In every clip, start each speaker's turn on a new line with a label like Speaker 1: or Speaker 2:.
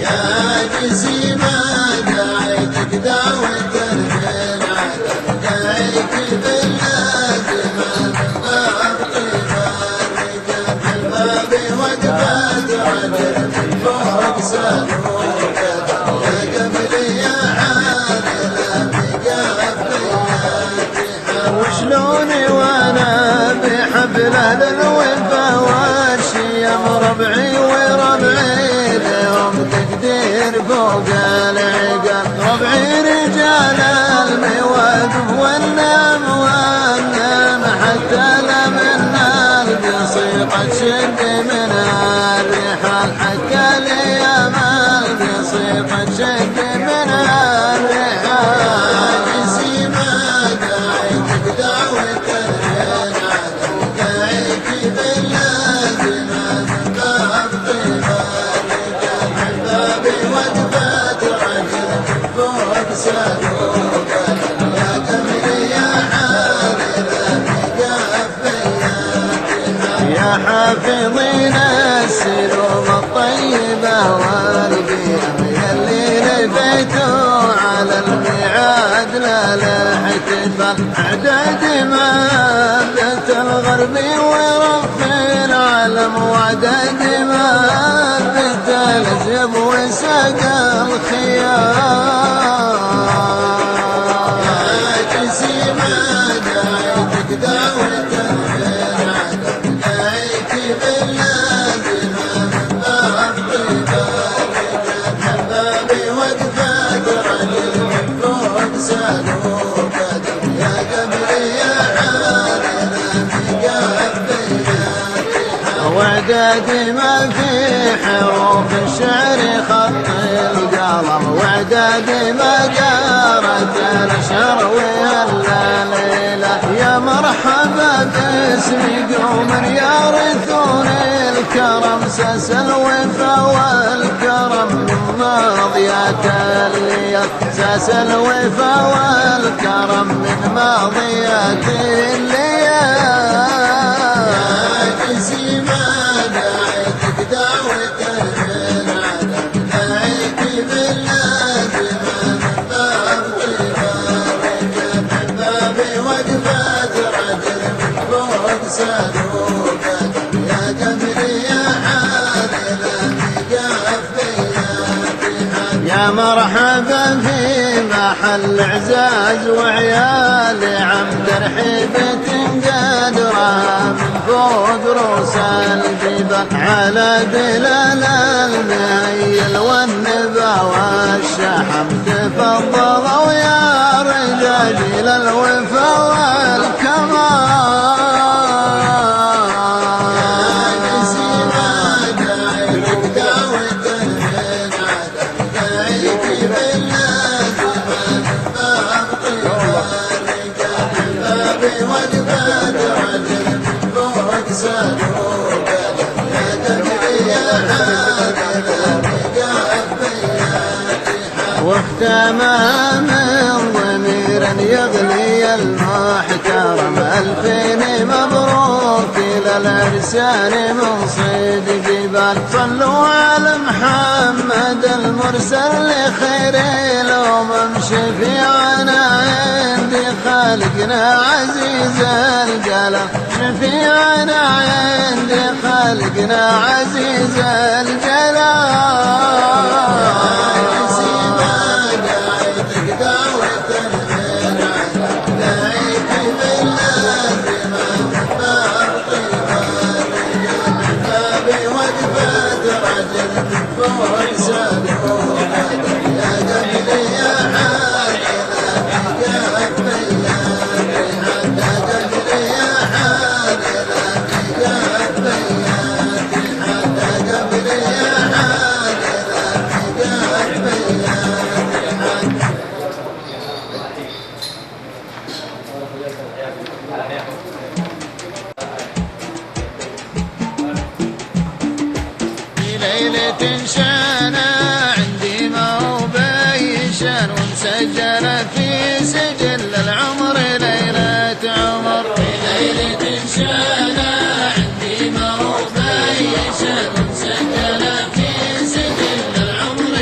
Speaker 1: يا جسيمة دعيتك دعوة العالم دعيك باللازمة من باب طيبانك في الباب وقفت عجل من فوق سلوك يا قبلي يا عالم بقف بياتي وشلوني وانا بحبل اهل الوفا والشيم ربعي وربعي لهم تقدير فوق العقل ربعي رجال المواقف والنام حتى لمنا البصيقة تشد من الرحال حتى الايام البصيقة تشد من الرحال جسيمة دعيتك دعوة العالم دعيك باللازمة من باب طيبانك الحباب وقفت عجل فوق سلوك يا قمري يا حامل بقف بياتها يا حافظين السلوم الطيبة والقيم يلي لفيتوا على الميعاد لا الاحتفال اعداد مادة الغرب ورف العالم وعداد مادة الجب وساق الخيام يا جسيمة دعيتك دعوة العالم دعيك باللازمة من باب طيبانك الحباب وقفت رجل من فوق سلوك يا قبلي يا عالم بقف بياتها وعداد ما في حروف الشعر خط القلم وعداد ما جارت الاشهر والليله يا مرحبا باسم قوم يرثون الكرم ساس الوفا والكرم من ماضيات الليل ساس الوفا والكرم من ماضيات الليل يا جسيمة دعيتك دعوة العالم دعيك باللازمة من باب طيبانك الحباب وقفت رجل من فوق سلوك يا قمري يا حامل بقف بياتها يا مرحبا في محل اعزاز وعيال عم ترحيبة قدرها من فوق رؤوس الجبال على بلال المهيل والنبا والشحم تفضلوا يا رجال الوفا والكمال يا جسيمة دعيتك دعوة العالم دعيك باللازمة من باب طيبانك الحباب وقفت رجل من فوق سلوك يا قمري يا حامل بقف بياتها واختامها من ضميرا يغلي المحترم الفين مبروك للعرسان من صيد جبال صلوا على محمد المرسل لخير الامم شفيعنا عندي خالقنا عزيز الجلال شفيعنا عندي خالقنا عزيز الجلال يا جسيمة دعيتك دعوة العالم دعيك باللازمة من باب طيبانك الحباب وقفت رجل من فوق سلوك يا قبلي يا حامل بقف بياتها يا قبلي يا حامل بقف بياتها يا قبلي يا حامل بقف بياتها ليلة شانا عندي ما هو بيشان ومسجل في سجل العمر ليلة عمر في ليلة شانا عندي ما هو بيشان ومسجل في سجل العمر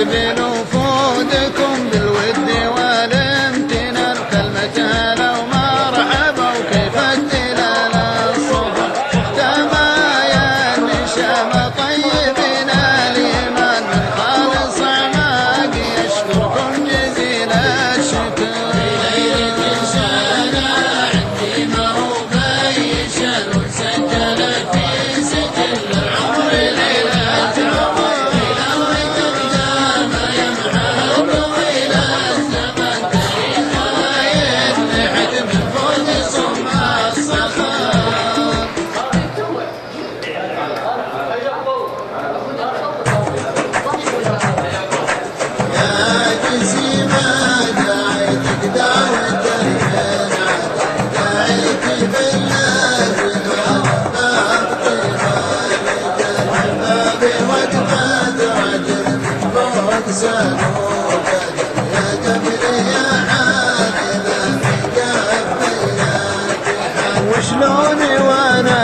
Speaker 1: يقبل وفودكم بالود والامتنان، كلمة هلا ومرحبا وكيف الدلال الصبر، تمايا النشام طيبين الإيمان من خالص أعماق يشكركم جزيل الشكر. في ليلة شانا عندي ما هو بيشان وسجل في سجل العمر ليلة عمر، وشلوني وانا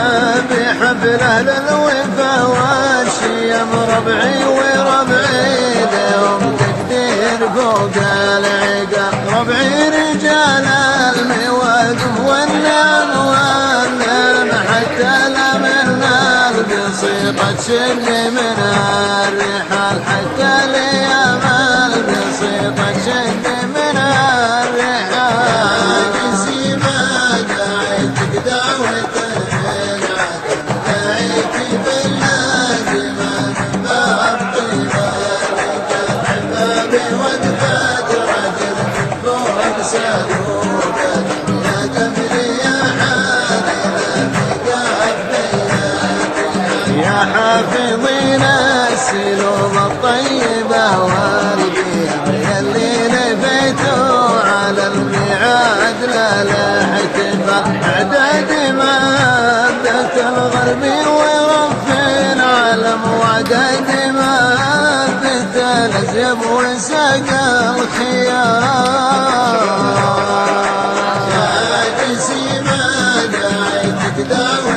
Speaker 1: بحفل اهل الوفا والشيم، ربعي وربعي لهم تقدير فوق العقاب، ربعي رجال المواقف والنعم والنعم، حتى لمنا بصيقة شل من الرحال، حتى ليامال بصيقة شل من الرحال. يا حافظين السلوب الطيبة والقيم، يلي لفيتوا على الميعاد للاحتفال، اعداد مادة الغرب ورف العالم، واعداد مادة الازيب وساق الخيار. يا جسيمة دعيتك دعوة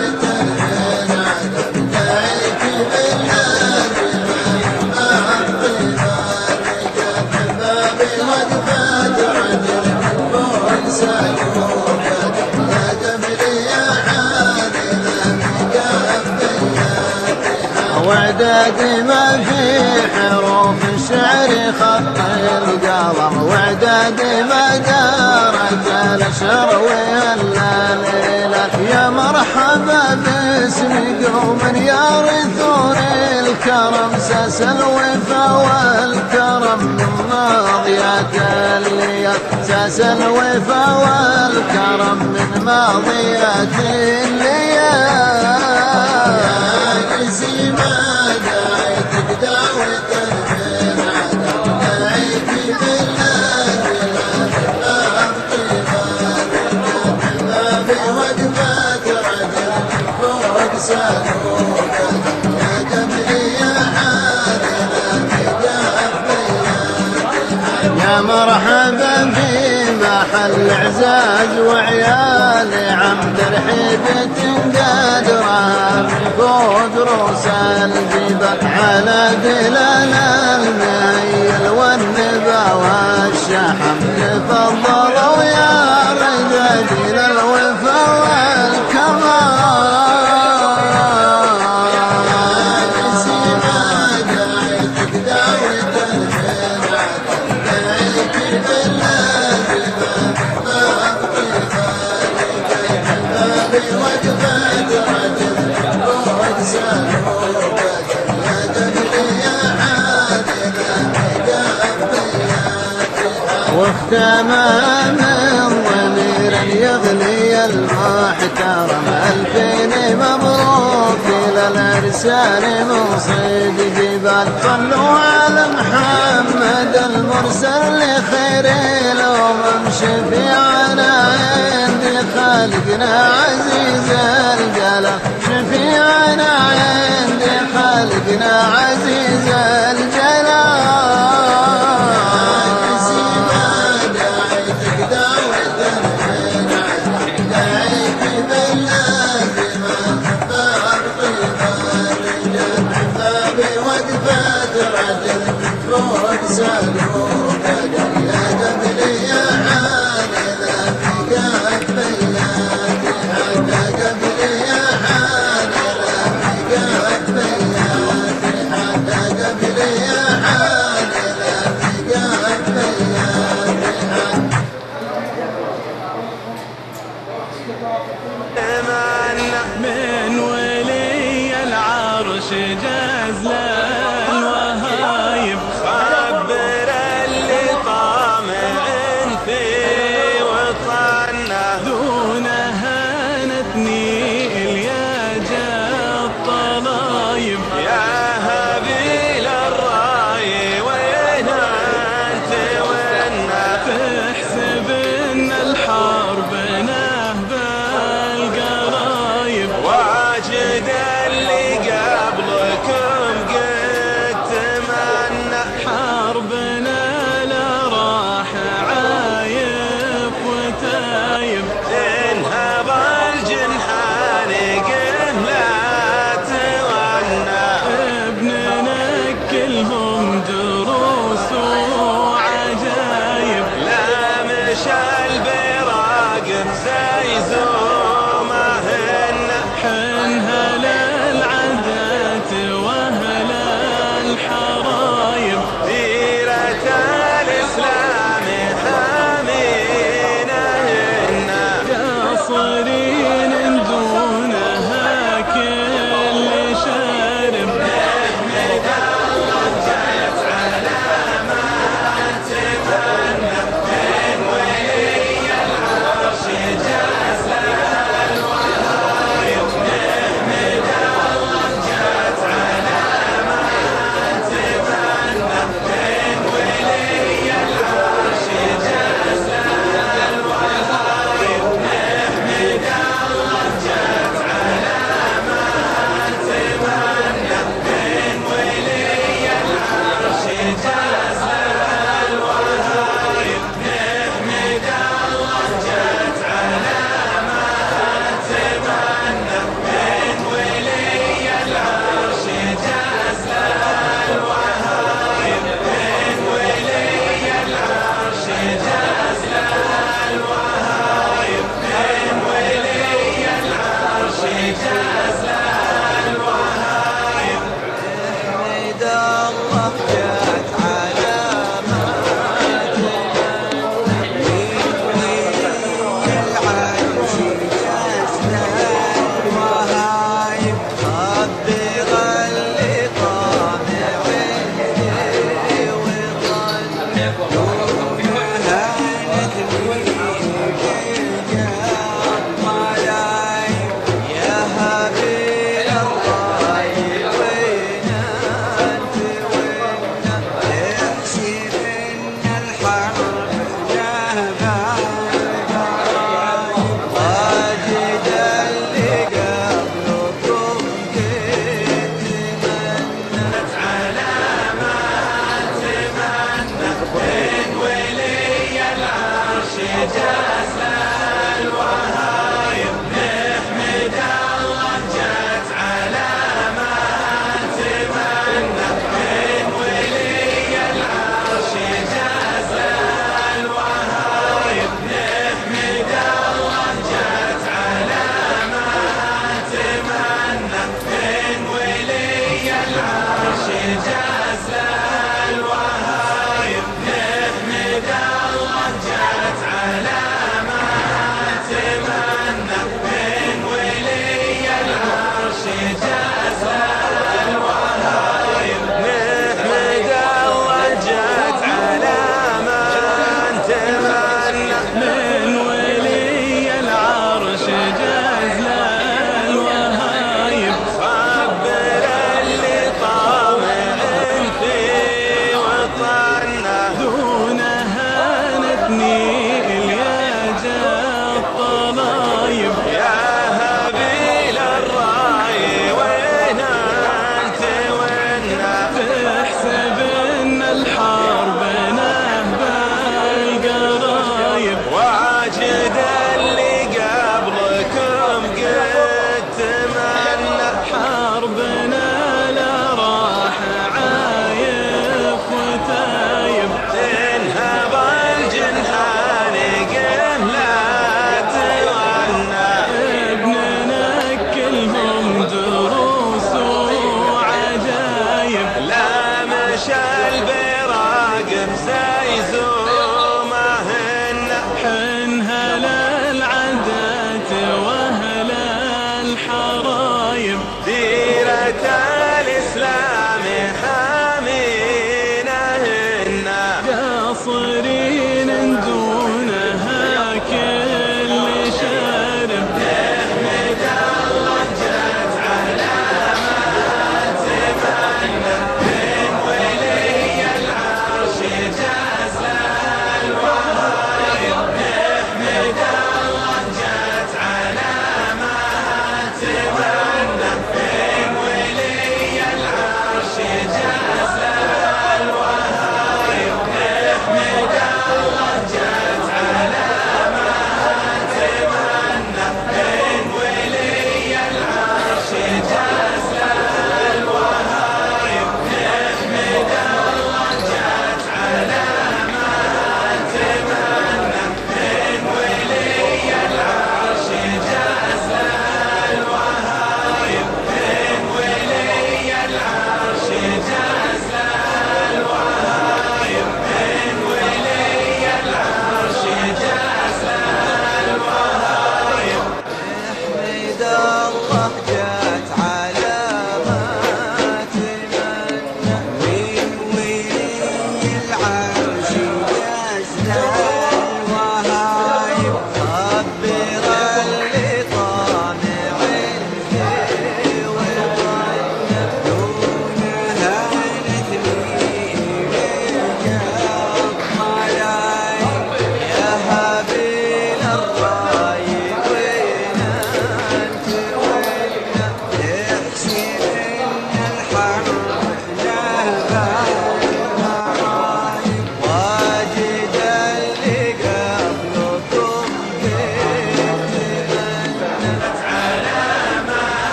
Speaker 1: وعداد ما في حروف الشعر خط القلم، وعداد ما دارت الاشهر والليلة، يا مرحبا باسم قوم يرثون الكرم، ساس الوفا والكرم من ماضيات الليال، ساس الوفا والكرم من ماضيات الليال. يا جسيمة دعيتك دعوة يا مرحبا في محل اعزاز وعيال عم ترحيبة قادرة من فوق رؤوس الجبال، على دلال المهيل والنبا والشحم تفضلوا يا رجال الوفا والكمال. واختمام ضميرا يغلي المحترم، الفين مبروك الى الارسال مصيد جبال، صلوا على محمد المرسل لخير الامم، شفيعنا عند خالقنا عزيز الجلال، شفيعنا عند خالقنا عزيز الجلال.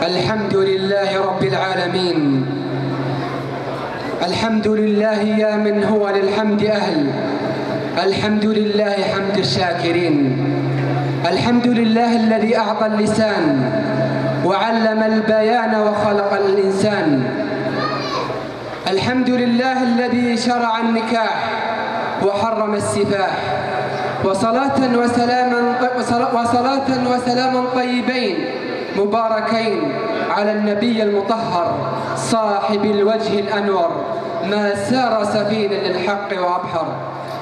Speaker 2: الحمد لله رب العالمين. الحمد لله يا من هو للحمد أهل. الحمد لله حمد الشاكرين. الحمد لله الذي أعطى اللسان وعلم البيان وخلق الإنسان. الحمد لله الذي شرع النكاح وحرم السفاح. وصلاة وسلاما طيبين مباركين على النبي المطهر صاحب الوجه الأنور ما سار سفينا للحق وأبحر.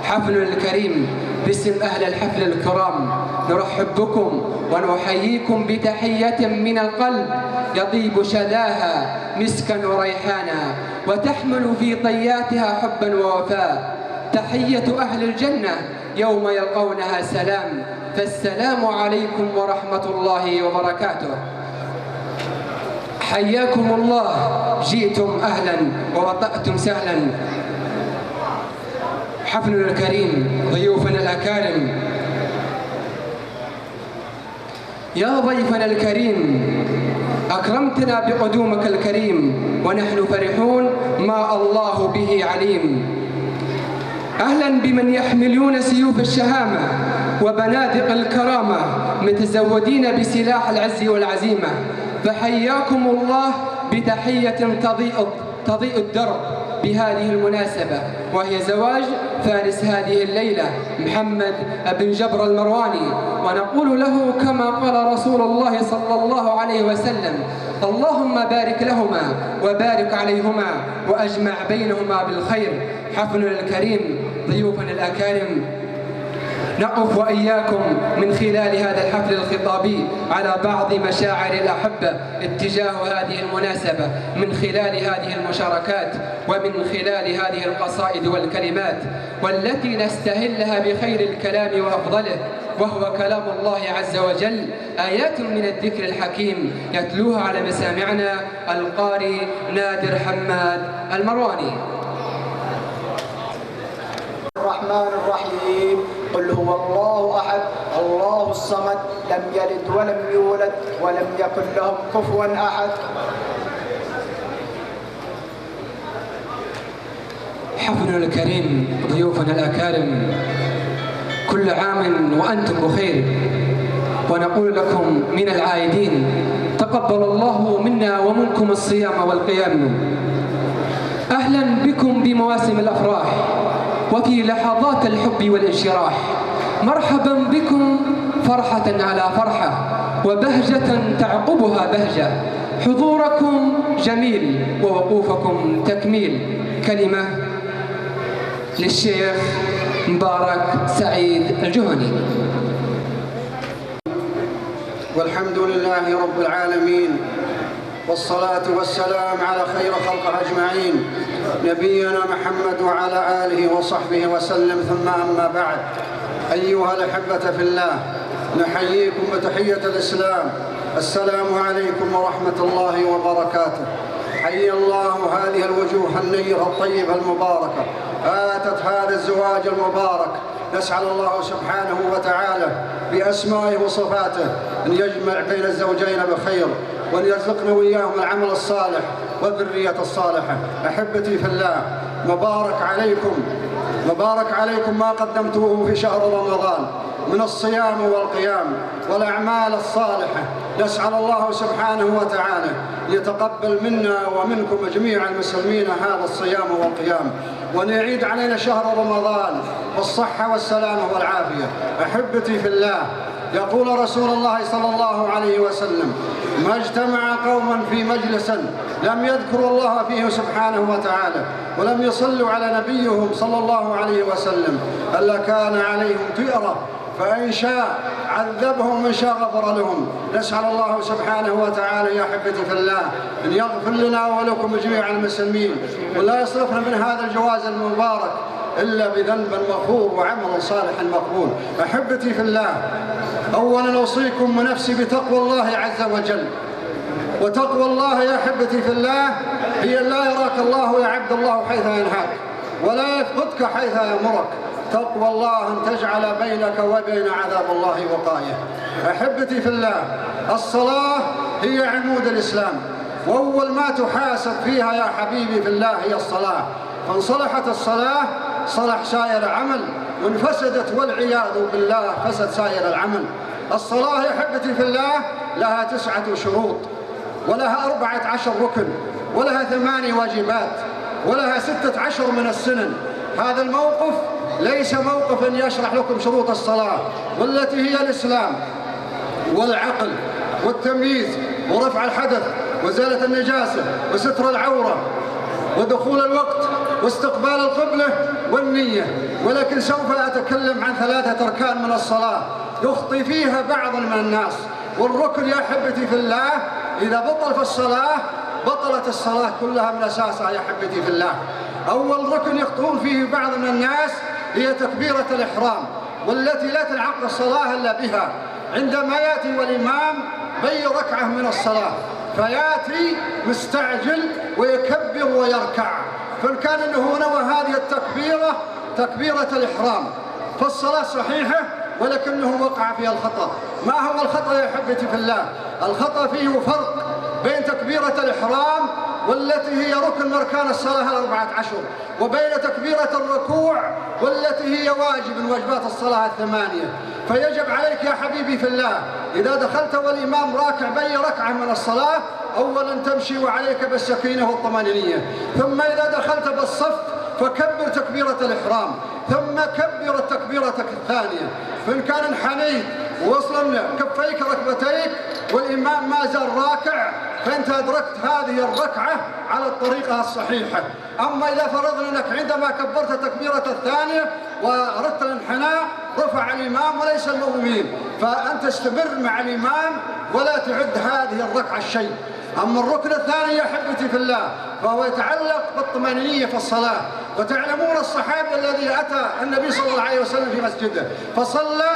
Speaker 2: حفلنا الكريم باسم أهل الحفل الكرام نرحب بكم ونحييكم بتحية من القلب يطيب شذاها مسكا وريحانا وتحمل في طياتها حبا ووفاء. تحية أهل الجنة يوم يلقونها سلام. فالسلام عليكم ورحمة الله وبركاته. حياكم الله، جئتم أهلا ووطأتم سهلا. حفلنا الكريم، ضيوفنا الأكارم، يا ضيفنا الكريم أكرمتنا بقدومك الكريم ونحن فرحون ما الله به عليم. أهلا بمن يحملون سيوف الشهامة وبنادق الكرامة متزودين بسلاح العز والعزيمة. فحياكم الله بتحية تضيء الدرب بهذه المناسبة، وهي زواج فارس هذه الليلة محمد بن جبر المرواني. ونقول له كما قال رسول الله صلى الله عليه وسلم: اللهم بارك لهما وبارك عليهما وأجمع بينهما بالخير. حفلنا الكريم، ضيوفنا الأكارم، نقف وإياكم من خلال هذا الحفل الخطابي على بعض مشاعر الأحبة اتجاه هذه المناسبة من خلال هذه المشاركات ومن خلال هذه القصائد والكلمات، والتي نستهلها بخير الكلام وأفضله، وهو كلام الله عز وجل، آيات من الذكر الحكيم يتلوها على مسامعنا القارئ نادر حماد المرواني.
Speaker 3: الرحمن الرحيم. قل هو الله أحد الله الصمد لم يلد ولم يولد ولم يكن له كفوا أحد.
Speaker 2: حفلنا الكريم، ضيوفنا الأكارم، كل عام وأنتم بخير، ونقول لكم من العائدين تقبل الله منا ومنكم الصيام والقيام. أهلا بكم بمواسم الأفراح وفي لحظات الحب والانشراح. مرحبا بكم فرحة على فرحة وبهجة تعقبها بهجة. حضوركم جميل ووقوفكم تكميل. كلمة للشيخ مبارك سعيد الجهني.
Speaker 4: والحمد لله رب العالمين، والصلاة والسلام على خير خلقه أجمعين، نبينا محمد وعلى آله وصحبه وسلم. ثم أما بعد، أيها الأحبة في الله، نحييكم بتحية الإسلام. السلام عليكم ورحمة الله وبركاته. حي الله هذه الوجوه النيرة الطيبة المباركة آتت هذا الزواج المبارك. نسأل الله سبحانه وتعالى بأسمائه وصفاته أن يجمع بين الزوجين بخير، وأن يرزقنا وإياهم العمل الصالح والذرية الصالحة. أحبتي في الله، مبارك عليكم، مبارك عليكم ما قدمتوه في شهر رمضان من الصيام والقيام والأعمال الصالحة. نسأل الله سبحانه وتعالى يتقبل منا ومنكم جميع المسلمين هذا الصيام والقيام، وأن يعيد علينا شهر رمضان بالصحة والسلامة والعافية. أحبتي في الله، يقول رسول الله صلى الله عليه وسلم: ما اجتمع قوم في مجلس لم يذكروا الله فيه سبحانه وتعالى ولم يصلوا على نبيهم صلى الله عليه وسلم إلا كان عليهم طيرة، فإن شاء عذبهم وإن شاء غفر لهم. نسأل الله سبحانه وتعالى يا أحبتي في الله أن يغفر لنا ولكم جميع المسلمين، ولا يصرفنا من هذا الجواز المبارك إلا بذنب مغفور وعمل صالح مقبول. أحبتي في الله، أولا أوصيكم ونفسي بتقوى الله عز وجل. وتقوى الله يا أحبتي في الله هي لا يراك الله يا عبد الله حيث ينهاك ولا يفقدك حيث يأمرك. تقوى الله أن تجعل بينك وبين عذاب الله وقاية. أحبتي في الله، الصلاة هي عمود الإسلام، وأول ما تحاسب فيها يا حبيبي في الله هي الصلاة. فإن صلحت الصلاة صلح سائر عمل، وإن فسدت والعياذ بالله فسد سائر العمل. الصلاة يا حبتي في الله لها 9 شروط، ولها 14 ركن، ولها 8 واجبات، ولها 16 من السنن. هذا الموقف ليس موقف أن يشرح لكم شروط الصلاة، والتي هي الإسلام والعقل والتمييز ورفع الحدث وإزالة النجاسة وستر العورة ودخول الوقت واستقبال القبلة والنية. ولكن سوف أتكلم عن 3 أركان من الصلاة يخطي فيها بعض من الناس. والركن يا حبتي في الله إذا بطل في الصلاة بطلت الصلاة كلها من أساسها يا حبتي في الله. أول ركن يخطئون فيه بعض من الناس هي تكبيرة الإحرام، والتي لا تنعقد الصلاة إلا بها. عندما يأتي والإمام بأي ركعة من الصلاة فيأتي مستعجل ويكبر ويركع، فإن كان أنه نوى هذه التكبيرة تكبيرة الإحرام فالصلاة صحيحة، ولكنه وقع فيها الخطأ. ما هو الخطأ يا حبتي في الله؟ الخطأ فيه فرق بين تكبيرة الإحرام والتي هي ركن من أركان الصلاة 14، وبين تكبيرة الركوع والتي هي واجب من واجبات الصلاة 8. فيجب عليك يا حبيبي في الله إذا دخلت والإمام راكع بأي ركعة من الصلاة أولا تمشي وعليك بالسكينة والطمأنينة، ثم إذا دخلت بالصف فكبر تكبيرة الإحرام، ثم كبر التكبيرة الثانية. فإن كان انحنيت ووصل كفيك ركبتيك والإمام ما زال راكع فأنت أدركت هذه الركعة على الطريقة الصحيحة. أما إذا فرضنا أنك عندما كبرت التكبيرة الثانية وأردت الانحناء رفع الإمام وليس المؤمنين، فأنت استمر مع الإمام ولا تعد هذه الركعة الشيء. أما الركن الثاني يا حبتي في الله فهو يتعلق بالطمأنينة في الصلاة. وتعلمون الصحابي الذي أتى النبي صلى الله عليه وسلم في مسجده فصلى